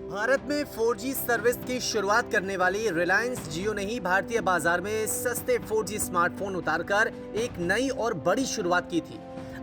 भारत में 4G service की शुरुआत करने वाली रिलायंस जियो ने ही भारतीय बाजार में सस्ते 4G स्मार्टफोन उतारकर एक नई और बड़ी शुरुआत की थी।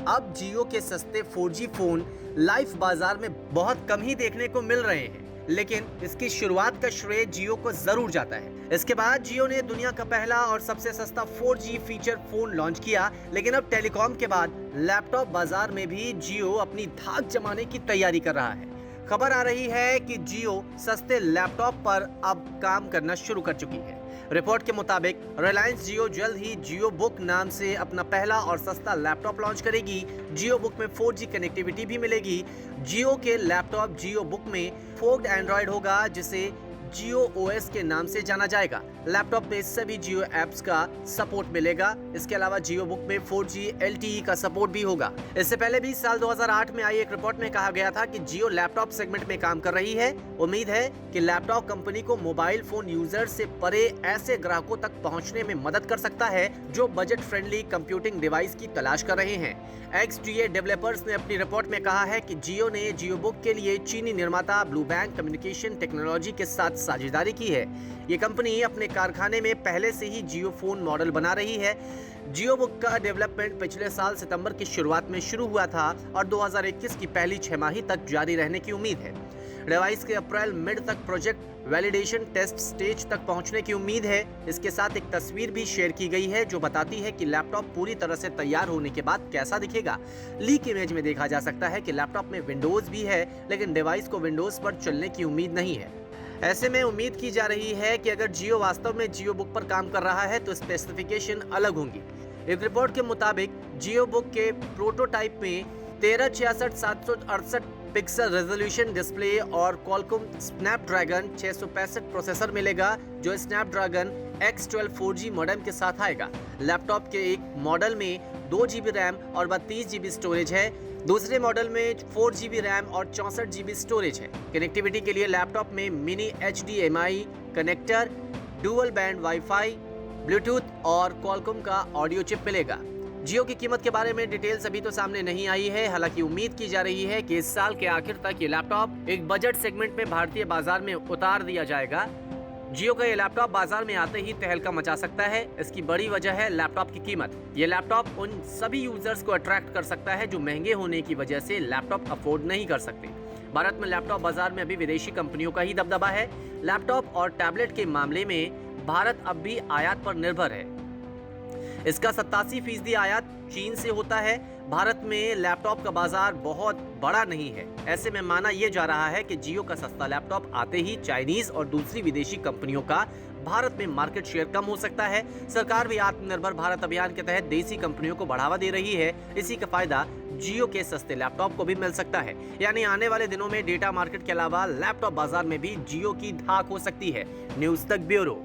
अब जियो के सस्ते 4G फोन लाइव बाजार में बहुत कम ही देखने को मिल रहे हैं, लेकिन इसकी शुरुआत का श्रेय जियो को जरूर जाता है। इसके बाद जियो ने दुनिया का पहला और सबसे सस्ता 4G फीचर फोन लॉन्च किया, लेकिन अब टेलीकॉम के बाद लैपटॉप बाजार में भी जियो अपनी धाक जमाने की तैयारी कर रहा है। खबर आ रही है कि जियो सस्ते लैपटॉप पर अब काम करना शुरू कर चुकी है। रिपोर्ट के मुताबिक रिलायंस जियो जल्द ही जियो बुक नाम से अपना पहला और सस्ता लैपटॉप लॉन्च करेगी। जियो बुक में 4G कनेक्टिविटी भी मिलेगी। जियो के लैपटॉप जियो बुक में फोक्ड एंड्रॉयड होगा, जिसे जियो OS के नाम से जाना जाएगा। लैपटॉप में सभी जियो ऐप्स का सपोर्ट मिलेगा। इसके अलावा जियो बुक में 4G LTE का सपोर्ट भी होगा। इससे पहले भी साल 2008 में आई एक रिपोर्ट में कहा गया था कि जियो लैपटॉप सेगमेंट में काम कर रही है। उम्मीद है कि लैपटॉप कंपनी को मोबाइल फोन यूजर से परे ऐसे ग्राहकों तक पहुंचने में मदद कर सकता है जो बजट फ्रेंडली कंप्यूटिंग डिवाइस की तलाश कर रहे हैं। XDA डेवलपर्स ने अपनी रिपोर्ट में कहा है कि जियो ने जियो बुक के लिए चीनी निर्माता ब्लू बैंक कम्युनिकेशन टेक्नोलॉजी के साथ साझेदारी की है। ये कंपनी अपने कारखाने में पहले से ही जियो फोन मॉडल बना रही है। जियो बुक का डेवलपमेंट पिछले साल सितंबर की शुरुआत में शुरू हुआ था और 2021 की पहली छमाही तक जारी रहने की उम्मीद है। डिवाइस के अप्रैल मिड तक प्रोजेक्ट वैलिडेशन टेस्ट स्टेज तक पहुंचने की उम्मीद है। इसके साथ एक तस्वीर भी शेयर की गई है जो बताती है कि लैपटॉप पूरी तरह से तैयार होने के बाद कैसा दिखेगा। लीक इमेज में देखा जा सकता है कि लैपटॉप में विंडोज भी है, लेकिन डिवाइस को विंडोज पर चलने की उम्मीद नहीं है। ऐसे में उम्मीद की जा रही है कि अगर जियो वास्तव में जियो बुक पर काम कर रहा है तो स्पेसिफिकेशन अलग होंगी। एक रिपोर्ट के मुताबिक जियो बुक के प्रोटोटाइप में 1366/768 पिक्सल रेजोल्यूशन डिस्प्ले और क्वालकॉम स्नैपड्रैगन 665 प्रोसेसर मिलेगा, जो स्नैपड्रैगन X12 4G मॉडेम के साथ आएगा। लैपटॉप के एक मॉडल में 2GB रैम और 32GB स्टोरेज है। दूसरे मॉडल में 4GB रैम और 64GB स्टोरेज है। कनेक्टिविटी के लिए लैपटॉप में mini HDMI connector, dual band wifi, Bluetooth और क्वालकॉम का ऑडियो चिप मिलेगा। जियो की कीमत के बारे में डिटेल्स अभी तो सामने नहीं आई है। हालांकि उम्मीद की जा रही है कि इस साल के आखिर तक ये लैपटॉप एक बजट सेगमेंट में भारतीय बाजार में उतार दिया जाएगा। जियो का ये लैपटॉप बाजार में आते ही तहलका मचा सकता है। इसकी बड़ी वजह है लैपटॉप की कीमत। ये लैपटॉप उन सभी यूजर्स को अट्रैक्ट कर सकता है जो महंगे होने की वजह से लैपटॉप अफोर्ड नहीं कर सकते। भारत में लैपटॉप बाजार में अभी विदेशी कंपनियों का ही दबदबा है। लैपटॉप और टैबलेट के मामले में भारत अब भी आयात पर निर्भर है। इसका 87% आयात चीन से होता है। भारत में लैपटॉप का बाजार बहुत बड़ा नहीं है। ऐसे में माना यह जा रहा है कि जियो का सस्ता लैपटॉप आते ही चाइनीज और दूसरी विदेशी कंपनियों का भारत में मार्केट शेयर कम हो सकता है। सरकार भी आत्मनिर्भर भारत अभियान के तहत देसी कंपनियों को बढ़ावा दे रही है। इसी का फायदा जियो के सस्ते लैपटॉप को भी मिल सकता है। यानी आने वाले दिनों में डेटा मार्केट के अलावा लैपटॉप बाजार में भी जियो की धाक हो सकती है। न्यूज तक ब्यूरो।